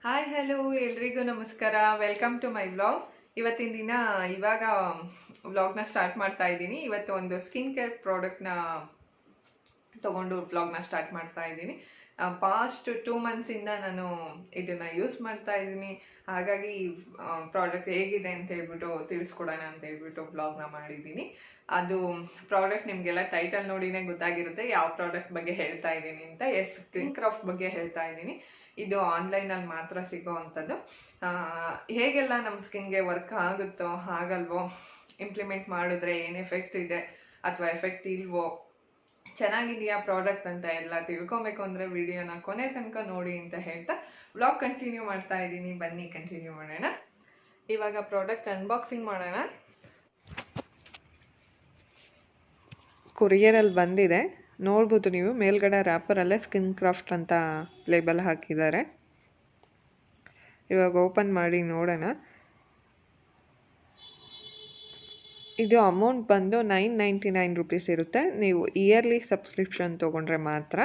Hi hello ಎಲ್ರಿಗೂ ನಮಸ್ಕಾರ. Welcome to my vlog. ಇವತ್ತಿನ ದಿನ ಇವಾಗ ವ್ಲಾಗ್ನ ಸ್ಟಾರ್ಟ್ ಮಾಡ್ತಾ ಇದ್ದೀನಿ. ಇವತ್ತು ಒಂದು ಸ್ಕಿನ್ ಕೇರ್ ಪ್ರಾಡಕ್ಟ್ನ ತೊಗೊಂಡು ವ್ಲಾಗ್ನ ಸ್ಟಾರ್ಟ್ ಮಾಡ್ತಾ ಇದ್ದೀನಿ. ಪಾಸ್ಟ್ 2 ಮಂತ್ಸಿಂದ ನಾನು ಇದನ್ನು ಯೂಸ್ ಮಾಡ್ತಾ ಇದ್ದೀನಿ. ಹಾಗಾಗಿ ಪ್ರಾಡಕ್ಟ್ ಹೇಗಿದೆ ಅಂತ ಹೇಳ್ಬಿಟ್ಟು ತಿಳಿಸ್ಕೊಡೋಣ ಅಂತ ಹೇಳ್ಬಿಟ್ಟು ವ್ಲಾಗ್ನ ಮಾಡಿದ್ದೀನಿ. ಅದು ಪ್ರಾಡಕ್ಟ್ ನಿಮಗೆಲ್ಲ ಟೈಟಲ್ ನೋಡಿನೇ ಗೊತ್ತಾಗಿರುತ್ತೆ ಯಾವ ಪ್ರಾಡಕ್ಟ್ ಬಗ್ಗೆ ಹೇಳ್ತಾ ಇದ್ದೀನಿ ಅಂತ. ಸ್ಕಿನ್ಕ್ರಾಫ್ಟ್ ಬಗ್ಗೆ ಹೇಳ್ತಾ ಇದ್ದೀನಿ. ಇದು ಆನ್ಲೈನಲ್ಲಿ ಮಾತ್ರ ಸಿಗೋ ಅಂಥದ್ದು. ಹೇಗೆಲ್ಲ ನಮ್ಮ ಸ್ಕಿನ್ಗೆ ವರ್ಕ್ ಆಗುತ್ತೋ ಹಾಗಲ್ವೋ, ಇಂಪ್ಲಿಮೆಂಟ್ ಮಾಡಿದ್ರೆ ಏನು ಎಫೆಕ್ಟ್ ಇದೆ ಅಥವಾ ಎಫೆಕ್ಟ್ ಇಲ್ವೋ, ಚೆನ್ನಾಗಿದೆಯಾ ಪ್ರಾಡಕ್ಟ್ ಅಂತ ಎಲ್ಲ ತಿಳ್ಕೊಬೇಕು ಅಂದರೆ ವಿಡಿಯೋನ ಕೊನೆ ತನಕ ನೋಡಿ ಅಂತ ಹೇಳ್ತಾ ವ್ಲಾಗ್ ಕಂಟಿನ್ಯೂ ಮಾಡ್ತಾ ಇದ್ದೀನಿ. ಬನ್ನಿ ಕಂಟಿನ್ಯೂ ಮಾಡೋಣ. ಇವಾಗ ಪ್ರಾಡಕ್ಟ್ ಅನ್ಬಾಕ್ಸಿಂಗ್ ಮಾಡೋಣ. ಕೊರಿಯರಲ್ಲಿ ಬಂದಿದೆ, ನೋಡ್ಬೋದು ನೀವು. ಮೇಲ್ಗಡೆ ರ್ಯಾಪರಲ್ಲೇ ಸ್ಕಿನ್ಕ್ರಾಫ್ಟ್ ಅಂತ ಲೇಬಲ್ ಹಾಕಿದ್ದಾರೆ. ಇವಾಗ ಓಪನ್ ಮಾಡಿ ನೋಡೋಣ. ಇದು ಅಮೌಂಟ್ ಬಂದು 999 ರೂಪೀಸ್ ಇರುತ್ತೆ. ನೀವು ಇಯರ್ಲಿ ಸಬ್ಸ್ಕ್ರಿಪ್ಷನ್ ತೊಗೊಂಡ್ರೆ ಮಾತ್ರ.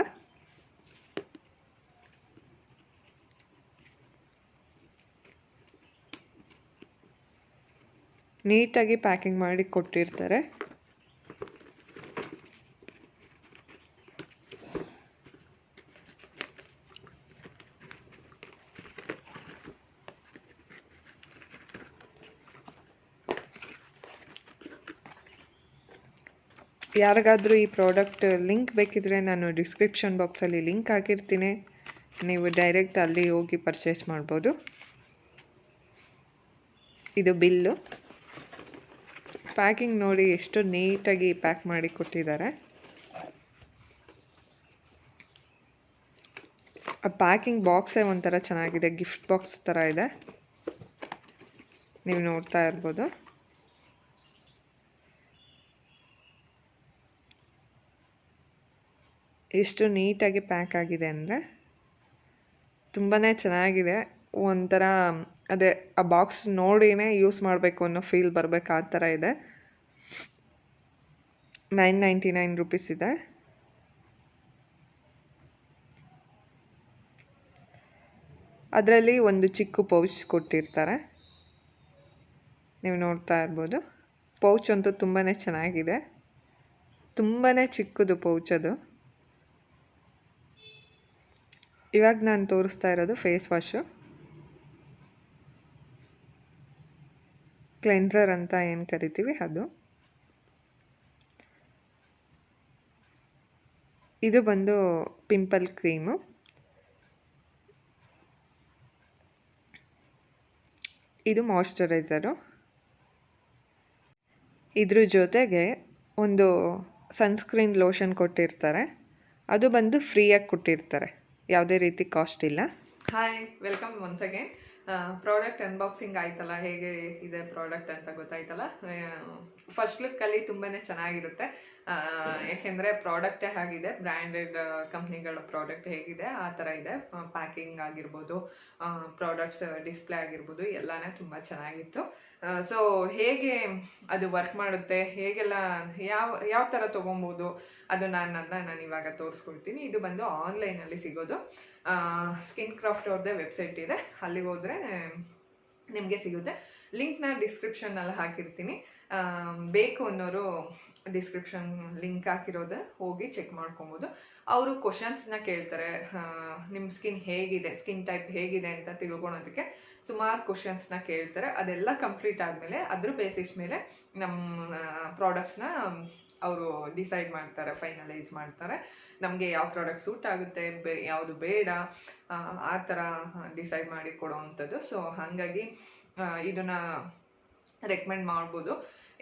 ನೀಟಾಗಿ ಪ್ಯಾಕಿಂಗ್ ಮಾಡಿ ಕೊಟ್ಟಿರ್ತಾರೆ. ಯಾರಿಗಾದರೂ ಈ ಪ್ರಾಡಕ್ಟ್ ಲಿಂಕ್ ಬೇಕಿದ್ರೆ ನಾನು ಡಿಸ್ಕ್ರಿಪ್ಷನ್ ಬಾಕ್ಸಲ್ಲಿ ಲಿಂಕ್ ಹಾಕಿರ್ತೀನಿ. ನೀವು ಡೈರೆಕ್ಟ್ ಅಲ್ಲಿ ಹೋಗಿ ಪರ್ಚೇಸ್ ಮಾಡ್ಬೋದು. ಇದು ಬಿಲ್ಲು. ಪ್ಯಾಕಿಂಗ್ ನೋಡಿ ಎಷ್ಟು ನೀಟಾಗಿ ಪ್ಯಾಕ್ ಮಾಡಿ ಕೊಟ್ಟಿದ್ದಾರೆ. ಆ ಪ್ಯಾಕಿಂಗ್ ಬಾಕ್ಸೇ ಒಂಥರ ಚೆನ್ನಾಗಿದೆ, ಗಿಫ್ಟ್ ಬಾಕ್ಸ್ ಥರ ಇದೆ. ನೀವು ನೋಡ್ತಾ ಇರ್ಬೋದು. ಎಷ್ಟು ನೀಟಾಗಿ ಪ್ಯಾಕ್ ಆಗಿದೆ ಅಂದರೆ ತುಂಬಾ ಚೆನ್ನಾಗಿದೆ. ಒಂಥರ ಅದೇ ಆ ಬಾಕ್ಸ್ ನೋಡಿನೇ ಯೂಸ್ ಮಾಡಬೇಕು ಅನ್ನೋ ಫೀಲ್ ಬರಬೇಕು, ಆ ಥರ ಇದೆ. 999 ರೂಪೀಸ್ ಇದೆ. ಅದರಲ್ಲಿ ಒಂದು ಚಿಕ್ಕ ಪೌಚ್ ಕೊಟ್ಟಿರ್ತಾರೆ, ನೀವು ನೋಡ್ತಾ ಇರ್ಬೋದು. ಪೌಚ್ ಅಂತೂ ತುಂಬಾ ಚೆನ್ನಾಗಿದೆ, ತುಂಬಾ ಚಿಕ್ಕದು ಪೌಚ್ ಅದು. ಇವಾಗ ನಾನು ತೋರಿಸ್ತಾ ಇರೋದು ಫೇಸ್ ವಾಶು, ಕ್ಲೆನ್ಸರ್ ಅಂತ ಏನು ಕರಿತೀವಿ ಅದು. ಇದು ಬಂದು ಪಿಂಪಲ್ ಕ್ರೀಮು. ಇದು ಮಾಯ್ಶ್ಚರೈಸರು. ಇದ್ರ ಜೊತೆಗೆ ಒಂದು ಸನ್ಸ್ಕ್ರೀನ್ ಲೋಷನ್ ಕೊಟ್ಟಿರ್ತಾರೆ. ಅದು ಬಂದು ಫ್ರೀಯಾಗಿ ಕೊಟ್ಟಿರ್ತಾರೆ, ಯಾವುದೇ ರೀತಿ ಕಾಸ್ಟ್ ಇಲ್ಲ. Hi, welcome once again. Product unboxing ಆಯ್ತಲ್ಲ, ಹೇಗೆ ಇದೆ ಪ್ರಾಡಕ್ಟ್ ಅಂತ ಗೊತ್ತಾಯ್ತಲ್ಲ. ಫಸ್ಟ್ ಲುಕ್ಕಲ್ಲಿ ತುಂಬಾ ಚೆನ್ನಾಗಿರುತ್ತೆ. ಯಾಕೆಂದರೆ ಪ್ರಾಡಕ್ಟೇ ಆಗಿದೆ, ಬ್ರ್ಯಾಂಡೆಡ್ ಕಂಪ್ನಿಗಳ ಪ್ರಾಡಕ್ಟ್ ಹೇಗಿದೆ ಆ ಥರ ಇದೆ. ಪ್ಯಾಕಿಂಗ್ ಆಗಿರ್ಬೋದು, ಪ್ರಾಡಕ್ಟ್ಸ್ ಡಿಸ್ಪ್ಲೇ ಆಗಿರ್ಬೋದು, ಎಲ್ಲನೇ ತುಂಬ ಚೆನ್ನಾಗಿತ್ತು. ಸೊ ಹೇಗೆ ಅದು ವರ್ಕ್ ಮಾಡುತ್ತೆ, ಹೇಗೆಲ್ಲ ಯಾವ ಥರ ತೊಗೊಬೋದು ಅದು ನಾನು ಇವಾಗ ತೋರಿಸ್ಕೊಳ್ತೀನಿ. ಇದು ಬಂದು ಆನ್ಲೈನಲ್ಲಿ ಸಿಗೋದು. ಸ್ಕಿನ್ಕ್ರಾಫ್ಟ್ ಅವ್ರದ್ದೇ ವೆಬ್ಸೈಟ್ ಇದೆ, ಅಲ್ಲಿಗೆ ಹೋದರೆ ನಿಮಗೆ ಸಿಗುತ್ತೆ. ಲಿಂಕ್ನ ಡಿಸ್ಕ್ರಿಪ್ಷನಲ್ಲಿ ಹಾಕಿರ್ತೀನಿ. ಬೇಕು ಅನ್ನೋರು ಡಿಸ್ಕ್ರಿಪ್ಷನ್ ಲಿಂಕ್ ಹಾಕಿರೋದು ಹೋಗಿ ಚೆಕ್ ಮಾಡ್ಕೊಬೋದು. ಅವರು ಕ್ವಶನ್ಸ್ನ ಕೇಳ್ತಾರೆ, ನಿಮ್ಮ ಸ್ಕಿನ್ ಹೇಗಿದೆ, ಸ್ಕಿನ್ ಟೈಪ್ ಹೇಗಿದೆ ಅಂತ ತಿಳ್ಕೊಳೋದಕ್ಕೆ ಸುಮಾರು ಕ್ವಶನ್ಸ್ನ ಕೇಳ್ತಾರೆ. ಅದೆಲ್ಲ ಕಂಪ್ಲೀಟ್ ಆದಮೇಲೆ ಅದ್ರ ಬೇಸಿಸ್ ಮೇಲೆ ನಮ್ಮ ಪ್ರಾಡಕ್ಟ್ಸ್ನ ಅವರು ಡಿಸೈಡ್ ಮಾಡ್ತಾರೆ, ಫೈನಲೈಸ್ ಮಾಡ್ತಾರೆ. ನಮಗೆ ಯಾವ ಪ್ರಾಡಕ್ಟ್ ಸೂಟ್ ಆಗುತ್ತೆ, ಯಾವುದು ಬೇಡ, ಆ ಥರ ಡಿಸೈಡ್ ಮಾಡಿ ಕೊಡೋ ಅಂಥದ್ದು. ಸೊ ಹಾಗಾಗಿ ಇದನ್ನು ರೆಕಮೆಂಡ್ ಮಾಡ್ಬೋದು.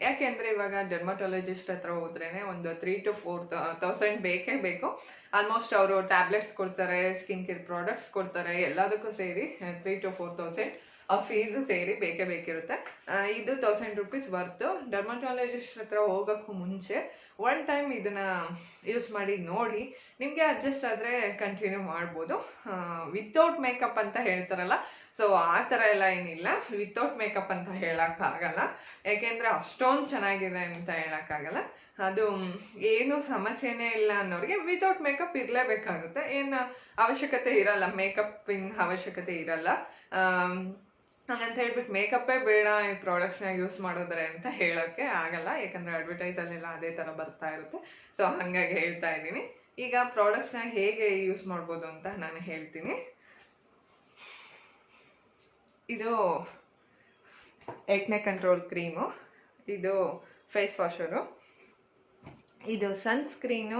ಯಾಕೆಂದರೆ ಇವಾಗ ಡೆರ್ಮಟಾಲಜಿಸ್ಟ್ ಹತ್ರ ಹೋದ್ರೇ ಒಂದು 3,000 to 4,000 ಬೇಕೇ ಬೇಕು. ಆಲ್ಮೋಸ್ಟ್ ಅವರು ಟ್ಯಾಬ್ಲೆಟ್ಸ್ ಕೊಡ್ತಾರೆ, ಸ್ಕಿನ್ ಕೇರ್ ಪ್ರಾಡಕ್ಟ್ಸ್ ಕೊಡ್ತಾರೆ, ಎಲ್ಲದಕ್ಕೂ ಸೇರಿ 3,000 to 4,000 ಆ ಫೀಸು ಸೇರಿ ಬೇಕೇ ಬೇಕಿರುತ್ತೆ. ಇದು 1,000 ರೂಪೀಸ್ ವರ್ತು. ಡರ್ಮಟಾಲಜಿಸ್ಟ್ ಹತ್ರ ಹೋಗೋಕ್ಕೂ ಮುಂಚೆ ಒನ್ ಟೈಮ್ ಇದನ್ನು ಯೂಸ್ ಮಾಡಿ ನೋಡಿ, ನಿಮಗೆ ಅಡ್ಜಸ್ಟ್ ಆದರೆ ಕಂಟಿನ್ಯೂ ಮಾಡ್ಬೋದು. ವಿತೌಟ್ ಮೇಕಪ್ ಅಂತ ಹೇಳ್ತಾರಲ್ಲ, ಸೊ ಆ ಥರ ಎಲ್ಲ ಏನಿಲ್ಲ. ವಿತೌಟ್ ಮೇಕಪ್ ಅಂತ ಹೇಳೋಕ್ಕಾಗಲ್ಲ, ಯಾಕೆಂದರೆ ಅಷ್ಟೊಂದು ಅಷ್ಟೊಂದು ಚೆನ್ನಾಗಿದೆ ಅಂತ ಹೇಳೋಕ್ಕಾಗಲ್ಲ. ಅದು ಏನು ಸಮಸ್ಯೆನೇ ಇಲ್ಲ ಅನ್ನೋರಿಗೆ ವಿತೌಟ್ ಮೇಕಪ್ ಇರಲೇಬೇಕಾಗುತ್ತೆ. ಏನು ಅವಶ್ಯಕತೆ ಇರಲ್ಲ, ಮೇಕಪ್ಪಿನ ಅವಶ್ಯಕತೆ ಇರಲ್ಲ. ಹಾಗಂತ ಹೇಳ್ಬಿಟ್ಟು ಮೇಕಪ್ಪೇ ಬೇಡ ಈ ಪ್ರಾಡಕ್ಟ್ಸ್ನ ಯೂಸ್ ಮಾಡಿದ್ರೆ ಅಂತ ಹೇಳೋಕ್ಕೆ ಆಗಲ್ಲ, ಯಾಕಂದರೆ ಅಡ್ವರ್ಟೈಸಲ್ಲೆಲ್ಲ ಅದೇ ಥರ ಬರ್ತಾ ಇರುತ್ತೆ. ಸೊ ಹಾಗಾಗಿ ಹೇಳ್ತಾ ಇದ್ದೀನಿ. ಈಗ ಪ್ರಾಡಕ್ಟ್ಸ್ನ ಹೇಗೆ ಯೂಸ್ ಮಾಡ್ಬೋದು ಅಂತ ನಾನು ಹೇಳ್ತೀನಿ. ಇದು ಏಕ್ನೆ ಕಂಟ್ರೋಲ್ ಕ್ರೀಮು, ಇದು ಫೇಸ್ ವಾಷರು, ಇದು ಸನ್ಸ್ಕ್ರೀನು,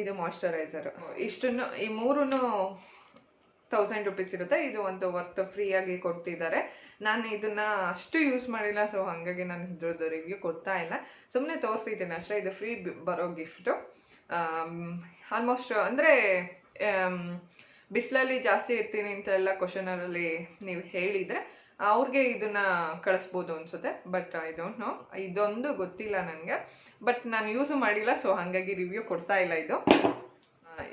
ಇದು ಮಾಯ್ಶ್ಚರೈಸರು. ಇಷ್ಟನ್ನು ಈ ಮೂರೂ 1000 ರೂಪೀಸ್ ಇರುತ್ತೆ. ಇದು ಒಂದು ವರ್ತ್ ಫ್ರೀಯಾಗಿ ಕೊಟ್ಟಿದ್ದಾರೆ. ನಾನು ಇದನ್ನ ಅಷ್ಟು ಯೂಸ್ ಮಾಡಿಲ್ಲ, ಸೊ ಹಾಗಾಗಿ ನಾನು ಇದ್ರದ್ದು ರಿವ್ಯೂ ಕೊಡ್ತಾ ಇಲ್ಲ, ಸುಮ್ಮನೆ ತೋರಿಸಿದ್ದೀನಿ ಅಷ್ಟೇ. ಇದು ಫ್ರೀ ಬರೋ ಗಿಫ್ಟು. ಆಲ್ಮೋಸ್ಟ್ ಅಂದರೆ ಬಿಸಿಲಲ್ಲಿ ಜಾಸ್ತಿ ಇರ್ತೀನಿ ಅಂತೆಲ್ಲ ಕ್ವಶನರಲ್ಲಿ ನೀವು ಹೇಳಿದರೆ ಅವ್ರಿಗೆ ಇದನ್ನ ಕಳಿಸ್ಬೋದು ಅನಿಸುತ್ತೆ. ಬಟ್ ಐ ಡೋಂಟ್ ನೋ, ಇದೊಂದು ಗೊತ್ತಿಲ್ಲ ನನಗೆ. ಬಟ್ ನಾನು ಯೂಸು ಮಾಡಿಲ್ಲ, ಸೊ ಹಾಗಾಗಿ ರಿವ್ಯೂ ಕೊಡ್ತಾ ಇಲ್ಲ.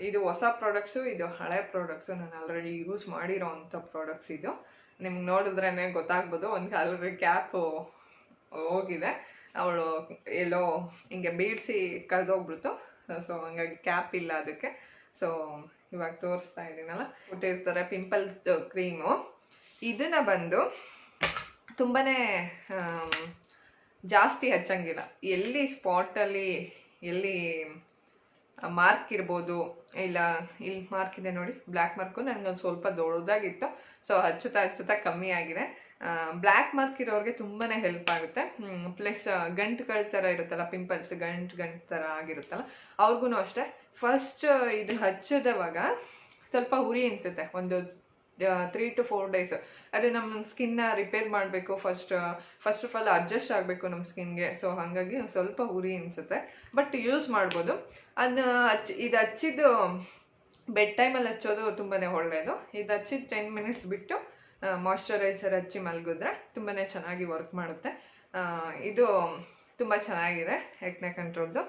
ಇದು ಹೊಸ ಪ್ರಾಡಕ್ಟ್ಸು, ಇದು ಹಳೆ ಪ್ರಾಡಕ್ಟ್ಸು, ನಾನು ಆಲ್ರೆಡಿ ಯೂಸ್ ಮಾಡಿರೋ ಅಂಥ ಪ್ರಾಡಕ್ಟ್ಸ್. ಇದು ನಿಮ್ಗೆ ನೋಡಿದ್ರೇ ಗೊತ್ತಾಗ್ಬೋದು. ಒಂದು ಆಲ್ರೆಡಿ ಕ್ಯಾಪು ಹೋಗಿದೆ, ಅವಳು ಎಲ್ಲೋ ಹಿಂಗೆ ಬೀಡಿಸಿ ಕಳೆದೋಗ್ಬಿಡ್ತು. ಸೊ ಹಂಗಾಗಿ ಕ್ಯಾಪ್ ಇಲ್ಲ ಅದಕ್ಕೆ. ಸೊ ಇವಾಗ ತೋರಿಸ್ತಾ ಇದ್ದೀನಲ್ಲ, ಕೊಟ್ಟಿರ್ತಾರೆ ಪಿಂಪಲ್ಸ್ ಕ್ರೀಮು. ಇದನ್ನು ಬಂದು ತುಂಬಾ ಜಾಸ್ತಿ ಹಚ್ಚಂಗಿಲ್ಲ. ಎಲ್ಲಿ ಸ್ಪಾಟಲ್ಲಿ ಎಲ್ಲಿ ಮಾರ್ಕ್ ಇರ್ಬೋದು, ಇಲ್ಲ ಇಲ್ಲಿ ಮಾರ್ಕ್ ಇದೆ ನೋಡಿ, ಬ್ಲ್ಯಾಕ್ ಮಾರ್ಕು ನನಗೊಂದು ಸ್ವಲ್ಪ ದೊಡ್ಡದಾಗಿತ್ತು. ಸೊ ಹಚ್ಚುತ್ತಾ ಕಮ್ಮಿ ಆಗಿದೆ. ಬ್ಲ್ಯಾಕ್ ಮಾರ್ಕ್ ಇರೋರಿಗೆ ತುಂಬಾ ಹೆಲ್ಪ್ ಆಗುತ್ತೆ. ಪ್ಲಸ್ ಗಂಟುಗಳ ಥರ ಇರುತ್ತಲ್ಲ, ಪಿಂಪಲ್ಸ್ ಗಂಟು ಥರ ಆಗಿರುತ್ತಲ್ಲ, ಅವ್ರಿಗೂ ಅಷ್ಟೇ. ಫಸ್ಟ್ ಇದು ಹಚ್ಚಿದವಾಗ ಸ್ವಲ್ಪ ಉರಿ ಅನಿಸುತ್ತೆ, ಒಂದು 3 to 4 days. ಅದು ನಮ್ಮ ಸ್ಕಿನ್ನ ರಿಪೇರ್ ಮಾಡಬೇಕು, ಫಸ್ಟ್ ಆಫ್ ಆಲ್ ಅಡ್ಜಸ್ಟ್ ಆಗಬೇಕು ನಮ್ಮ ಸ್ಕಿನ್ಗೆ. ಸೊ ಹಾಗಾಗಿ ಸ್ವಲ್ಪ ಉರಿ ಅನಿಸುತ್ತೆ, ಬಟ್ ಯೂಸ್ ಮಾಡ್ಬೋದು. ಅದು ಇದು ಹಚ್ಚಿದ್ದು ಬೆಡ್ ಟೈಮಲ್ಲಿ ಹಚ್ಚೋದು ತುಂಬಾ ಒಳ್ಳೆಯದು. ಇದು ಹಚ್ಚಿದ್ದು 10 minutes ಬಿಟ್ಟು ಮಾಯ್ಶ್ಚರೈಸರ್ ಹಚ್ಚಿ ಮಲಗಿದ್ರೆ ತುಂಬಾ ಚೆನ್ನಾಗಿ ವರ್ಕ್ ಮಾಡುತ್ತೆ. ಇದು ತುಂಬ ಚೆನ್ನಾಗಿದೆ ಏಕ್ನೆ ಕಂಟ್ರೋಲ್ದು.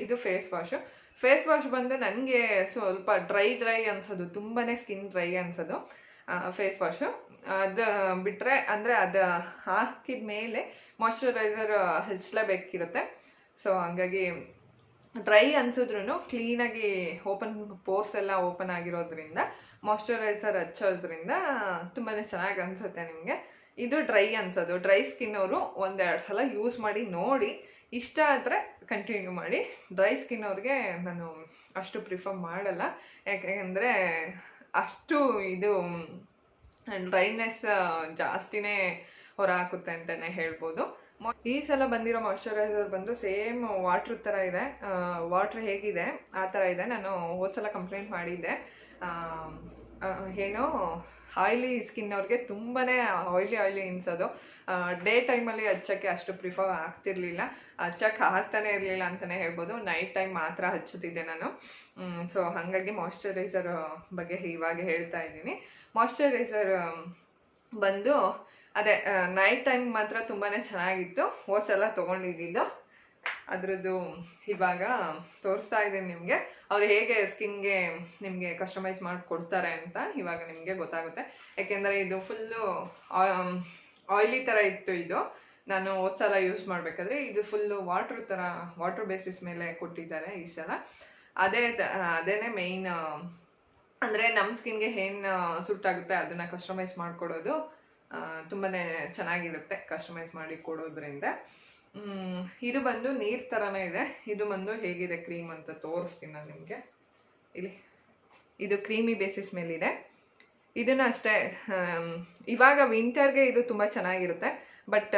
ಇದು ಫೇಸ್ ವಾಶ್ ಬಂದು ನನಗೆ ಸ್ವಲ್ಪ ಡ್ರೈ ಅನ್ಸೋದು, ತುಂಬಾ ಸ್ಕಿನ್ ಡ್ರೈ ಅನ್ಸೋದು ಫೇಸ್ ವಾಶು. ಅದು ಬಿಟ್ಟರೆ ಅಂದರೆ ಅದು ಹಾಕಿದ ಮೇಲೆ ಮಾಯ್ಶ್ಚರೈಸರ್ ಹಚ್ಚಲೇಬೇಕಿರುತ್ತೆ. ಸೊ ಹಾಗಾಗಿ ಡ್ರೈ ಅನ್ಸಿದ್ರೂ ಕ್ಲೀನಾಗಿ ಪೋರ್ಸ್ ಎಲ್ಲ ಓಪನ್ ಆಗಿರೋದ್ರಿಂದ ಮಾಯ್ಶ್ಚರೈಸರ್ ಹಚ್ಚೋದ್ರಿಂದ ತುಂಬಾ ಚೆನ್ನಾಗಿ ಅನಿಸುತ್ತೆ ನಿಮಗೆ. ಇದು ಡ್ರೈ ಅನ್ಸೋದು, ಡ್ರೈ ಸ್ಕಿನ್ ಅವರು 1-2 ಸಲ ಯೂಸ್ ಮಾಡಿ ನೋಡಿ, ಇಷ್ಟ ಆದರೆ ಕಂಟಿನ್ಯೂ ಮಾಡಿ. ಡ್ರೈ ಸ್ಕಿನ್ ಅವ್ರಿಗೆ ನಾನು ಅಷ್ಟು ಪ್ರಿಫರ್ ಮಾಡಲ್ಲ, ಯಾಕೆಂದರೆ ಅಷ್ಟು ಇದು ಡ್ರೈನೆಸ್ ಜಾಸ್ತಿನೇ ಹೊರ ಹಾಕುತ್ತೆ ಅಂತಲೇ ಹೇಳ್ಬೋದು. ಈ ಸಲ ಬಂದಿರೋ ಮಾಯ್ಶ್ಚರೈಸರ್ ಬಂದು ಸೇಮ್ ವಾಟ್ರ್ ಥರ ಇದೆ. ವಾಟ್ರ್ ಹೇಗಿದೆ ಆ ಥರ ಇದೆ. ನಾನು ಹೋದ ಸಲ ಕಂಪ್ಲೇಂಟ್ ಮಾಡಿದ್ದೆ, ಏನೋ ಆಯ್ಲಿ ಸ್ಕಿನ್ ಅವ್ರಿಗೆ ತುಂಬಾ ಆಯ್ಲಿ ಅನಿಸೋದು. ಡೇ ಟೈಮಲ್ಲಿ ಹಚ್ಚೋಕ್ಕೆ ಅಷ್ಟು ಪ್ರಿಫರ್ ಆಗ್ತಿರ್ಲಿಲ್ಲ, ಹಚ್ಚೋಕ್ಕೆ ಆಗ್ತಾನೆ ಇರಲಿಲ್ಲ ಅಂತಲೇ ಹೇಳ್ಬೋದು. ನೈಟ್ ಟೈಮ್ ಮಾತ್ರ ಹಚ್ಚುತ್ತಿದ್ದೆ ನಾನು. ಸೊ ಹಾಗಾಗಿ ಮಾಯ್ಶ್ಚರೈಸರ್ ಬಗ್ಗೆ ಇವಾಗ ಹೇಳ್ತಾ ಇದ್ದೀನಿ. ಮಾಯ್ಶ್ಚರೈಸರ್ ಬಂದು ಅದೇ ನೈಟ್ ಟೈಮ್ ಮಾತ್ರ ತುಂಬಾ ಚೆನ್ನಾಗಿತ್ತು. ಹೋದ ಸಲ ತೊಗೊಂಡಿದ್ದು ಅದರದ್ದು ಇವಾಗ ತೋರಿಸ್ತಾ ಇದ್ದೀನಿ ನಿಮಗೆ. ಅವ್ರು ಹೇಗೆ ಸ್ಕಿನ್ಗೆ ನಿಮಗೆ ಕಸ್ಟಮೈಸ್ ಮಾಡಿ ಕೊಡ್ತಾರೆ ಅಂತ ಇವಾಗ ನಿಮಗೆ ಗೊತ್ತಾಗುತ್ತೆ. ಯಾಕೆಂದರೆ ಇದು ಫುಲ್ಲು ಆಯ್ಲಿ ಥರ ಇತ್ತು. ಇದು ನಾನು ಹೋದ ಸಲ ಯೂಸ್ ಮಾಡಬೇಕಾದ್ರೆ ಇದು ಫುಲ್ಲು ವಾಟ್ರ್ ಬೇಸಿಸ್ ಮೇಲೆ ಕೊಟ್ಟಿದ್ದಾರೆ ಈ ಸಲ. ಅದೇನೇ ಮೇಯ್ನ್, ಅಂದರೆ ನಮ್ಮ ಸ್ಕಿನ್ಗೆ ಏನು ಸೂಟ್ ಆಗುತ್ತೆ ಅದನ್ನು ಕಸ್ಟಮೈಸ್ ಮಾಡಿಕೊಡೋದು ತುಂಬಾ ಚೆನ್ನಾಗಿರುತ್ತೆ ಕಸ್ಟಮೈಸ್ ಮಾಡಿ ಕೊಡೋದ್ರಿಂದ. ಇದು ಬಂದು ನೀರು ಥರನೇ ಇದೆ. ಇದು ಬಂದು ಹೇಗಿದೆ ಕ್ರೀಮ್ ಅಂತ ತೋರಿಸ್ತೀನಿ ನಾನು ನಿಮಗೆ. ಇಲ್ಲಿ ಇದು ಕ್ರೀಮಿ ಬೇಸಿಸ್ ಮೇಲಿದೆ. ಇದನ್ನು ಅಷ್ಟೇ, ಇವಾಗ ವಿಂಟರ್ಗೆ ಇದು ತುಂಬ ಚೆನ್ನಾಗಿರುತ್ತೆ. ಬಟ್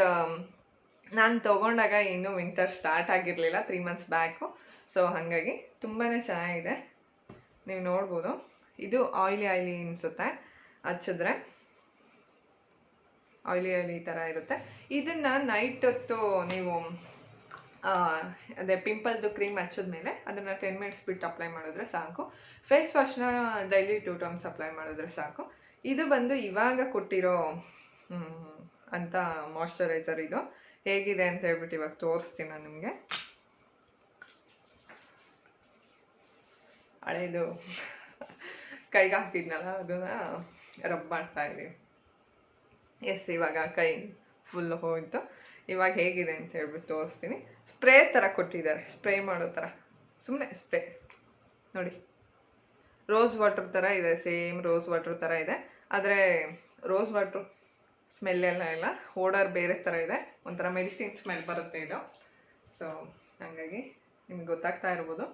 ನಾನು ತೊಗೊಂಡಾಗ ಇನ್ನೂ ವಿಂಟರ್ ಸ್ಟಾರ್ಟ್ ಆಗಿರಲಿಲ್ಲ, 3 months ಬ್ಯಾಕು. ಸೊ ಹಾಗಾಗಿ ತುಂಬಾ ಚೆನ್ನಾಗಿದೆ, ನೀವು ನೋಡ್ಬೋದು. ಇದು ಆಯ್ಲಿ ಅನಿಸುತ್ತೆ, ಹಚ್ಚಿದ್ರೆ ಆಯ್ಲಿ ಥರ ಇರುತ್ತೆ. ಇದನ್ನು ನೈಟ್ ಹೊತ್ತು ನೀವು ಅದೇ ಪಿಂಪಲ್ದು ಕ್ರೀಮ್ ಹಚ್ಚಿದ್ಮೇಲೆ ಅದನ್ನು 10 minutes ಬಿಟ್ಟು ಅಪ್ಲೈ ಮಾಡಿದ್ರೆ ಸಾಕು. ಫೇಸ್ ವಾಶ್ನ ಡೈಲಿ 2 times ಅಪ್ಲೈ ಮಾಡಿದ್ರೆ ಸಾಕು. ಇದು ಬಂದು ಇವಾಗ ಕೊಟ್ಟಿರೋ ಅಂತ ಮಾಯ್ಶ್ಚರೈಸರ್. ಇದು ಹೇಗಿದೆ ಅಂತ ಹೇಳ್ಬಿಟ್ಟು ಇವಾಗ ತೋರಿಸ್ತೀನಿ ನಾನು ನಿಮಗೆ. ಹಳೇದು ಕೈಗೆ ಹಾಕಿದ್ನಲ್ಲ ಅದನ್ನು ರಬ್ ಮಾಡ್ತಾ ಇದ್ದೀವಿ. ಎಸ್, ಇವಾಗ ಕೈ ಫುಲ್ ಹೋಯಿತು. ಇವಾಗ ಹೇಗಿದೆ ಅಂತ ಹೇಳ್ಬಿಟ್ಟು ತೋರಿಸ್ತೀನಿ. ಸ್ಪ್ರೇ ಥರ ಕೊಟ್ಟಿದ್ದಾರೆ, ಸ್ಪ್ರೇ ಮಾಡೋ ಥರ, ಸುಮ್ಮನೆ ಸ್ಪ್ರೇ ನೋಡಿ. ರೋಸ್ ವಾಟರ್ ಥರ ಇದೆ, ಸೇಮ್ ರೋಸ್ ವಾಟರ್ ಥರ ಇದೆ. ಆದರೆ ರೋಸ್ ವಾಟ್ರು ಸ್ಮೆಲ್ಲೆಲ್ಲ ಇಲ್ಲ, ಓಡರ್ ಬೇರೆ ಥರ ಇದೆ, ಒಂಥರ ಮೆಡಿಸಿನ್ ಸ್ಮೆಲ್ ಬರುತ್ತೆ ಇದು. ಸೊ ಹಾಗಾಗಿ ನಿಮ್ಗೆ ಗೊತ್ತಾಗ್ತಾ ಇರ್ಬೋದು.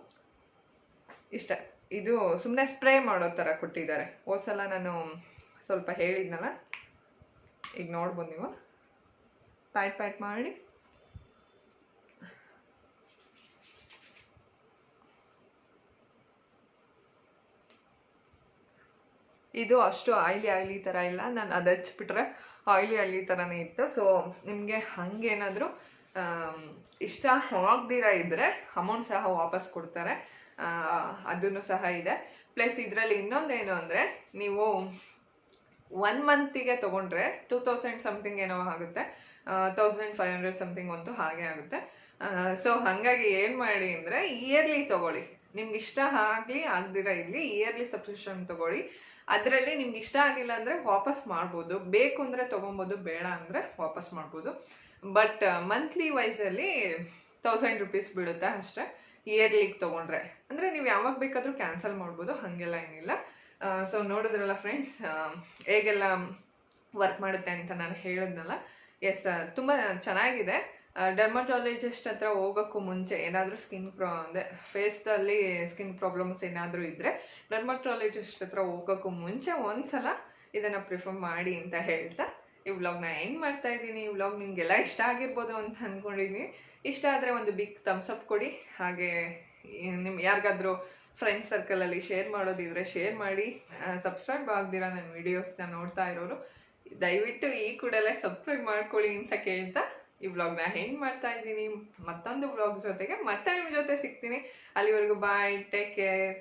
ಇಷ್ಟ, ಇದು ಸುಮ್ಮನೆ ಸ್ಪ್ರೇ ಮಾಡೋ ಥರ ಕೊಟ್ಟಿದ್ದಾರೆ. ಹೋದ್ಸಲ ನಾನು ಸ್ವಲ್ಪ ಹೇಳಿದ್ನಲ್ಲ, ಈಗ ನೋಡ್ಬೋದು ನೀವು. ಪ್ಯಾಟ್ ಮಾಡಿ ಇದು ಅಷ್ಟು ಆಯ್ಲಿ ಥರ ಇಲ್ಲ. ನಾನು ಅದು ಹಚ್ಬಿಟ್ರೆ ಆಯ್ಲಿ ಥರನೇ ಇತ್ತು. ಸೊ ನಿಮಗೆ ಹಂಗೇನಾದರೂ ಇಷ್ಟ ಆಗದಿರ ಇದ್ದರೆ ಅಮೌಂಟ್ ಸಹ ವಾಪಸ್ ಕೊಡ್ತಾರೆ, ಅದನ್ನು ಸಹ ಇದೆ. ಪ್ಲಸ್ ಇದರಲ್ಲಿ ಇನ್ನೊಂದೇನು ಅಂದರೆ, ನೀವು 1 ಮಂತಿಗೆ ತೊಗೊಂಡ್ರೆ 2000 ಸಮಥಿಂಗ್ ಏನೋ ಆಗುತ್ತೆ, 1500 ಸಮಥಿಂಗ್ ಅಂತೂ ಹಾಗೆ ಆಗುತ್ತೆ. ಸೊ ಹಾಗಾಗಿ ಏನು ಮಾಡಿ ಅಂದರೆ, ಇಯರ್ಲಿ ತೊಗೊಳ್ಳಿ. ನಿಮ್ಗೆ ಇಷ್ಟ ಆಗಲಿ ಆಗದಿರ ಇಲ್ಲಿ ಇಯರ್ಲಿ ಸಬ್ಸ್ಕ್ರಿಪ್ಷನ್ ತೊಗೊಳ್ಳಿ. ಅದರಲ್ಲಿ ನಿಮ್ಗೆ ಇಷ್ಟ ಆಗಿಲ್ಲ ಅಂದರೆ ವಾಪಸ್ ಮಾಡ್ಬೋದು, ಬೇಕು ಅಂದರೆ ತೊಗೊಬೋದು, ಬೇಡ ಅಂದರೆ ವಾಪಸ್ ಮಾಡ್ಬೋದು. ಬಟ್ ಮಂತ್ಲಿ ವೈಸಲ್ಲಿ 1000 ರೂಪೀಸ್ ಬೀಳುತ್ತೆ ಅಷ್ಟೇ, ಇಯರ್ಲಿಗೆ ತೊಗೊಂಡ್ರೆ. ಅಂದರೆ ನೀವು ಯಾವಾಗ ಬೇಕಾದರೂ ಕ್ಯಾನ್ಸಲ್ ಮಾಡ್ಬೋದು, ಹಾಗೆಲ್ಲ ಏನಿಲ್ಲ. ಸೊ ನೋಡಿದ್ರಲ್ಲ ಫ್ರೆಂಡ್ಸ್, ಹೇಗೆಲ್ಲ ವರ್ಕ್ ಮಾಡುತ್ತೆ ಅಂತ ನಾನು ಹೇಳಿದ್ನಲ್ಲ. ಎಸ್, ತುಂಬ ಚೆನ್ನಾಗಿದೆ. ಡರ್ಮಟಾಲಜಿಸ್ಟ್ ಹತ್ರ ಹೋಗೋಕ್ಕೂ ಮುಂಚೆ ಏನಾದರೂ ಅಂದರೆ ಫೇಸಲ್ಲಿ ಸ್ಕಿನ್ ಪ್ರಾಬ್ಲಮ್ಸ್ ಏನಾದರೂ ಇದ್ದರೆ ಡರ್ಮಟಾಲಜಿಸ್ಟ್ ಹತ್ರ ಹೋಗೋಕ್ಕೂ ಮುಂಚೆ ಒಂದ್ಸಲ ಇದನ್ನು ಪ್ರಿಫರ್ ಮಾಡಿ ಅಂತ ಹೇಳ್ತಾ ಈ ವ್ಲಾಗ್ನ ಎಂಡ್ ಮಾಡ್ತಾ ಇದ್ದೀನಿ. ಈ ವ್ಲಾಗ್ ನಿಮಗೆಲ್ಲ ಇಷ್ಟ ಆಗಿರ್ಬೋದು ಅಂತ ಅಂದ್ಕೊಂಡಿದ್ದೀನಿ. ಇಷ್ಟ ಆದರೆ ಒಂದು ಬಿಗ್ ಥಮ್ಸ್ ಅಪ್ ಕೊಡಿ. ಹಾಗೆ ನಿಮ್ಗೆ ಯಾರಿಗಾದ್ರೂ ಫ್ರೆಂಡ್ಸ್ ಸರ್ಕಲಲ್ಲಿ ಶೇರ್ ಮಾಡೋದಿದ್ರೆ ಶೇರ್ ಮಾಡಿ. ಸಬ್ಸ್ಕ್ರೈಬ್ ಆಗದಿರ ನನ್ನ ವೀಡಿಯೋಸ್ನ ನೋಡ್ತಾ ಇರೋರು ದಯವಿಟ್ಟು ಈ ಕೂಡಲೇ ಸಬ್ಸ್ಕ್ರೈಬ್ ಮಾಡ್ಕೊಳ್ಳಿ ಅಂತ ಕೇಳ್ತಾ ಈ ವ್ಲಾಗ್ನ ಎಂಡ್ ಮಾಡ್ತಾ ಇದ್ದೀನಿ. ಮತ್ತೊಂದು ವ್ಲಾಗ್ ಜೊತೆಗೆ ಮತ್ತೆ ನಿಮ್ಮ ಜೊತೆ ಸಿಗ್ತೀನಿ. ಅಲ್ಲಿವರೆಗೂ ಬಾಯ್, ಟೇಕ್ ಕೇರ್.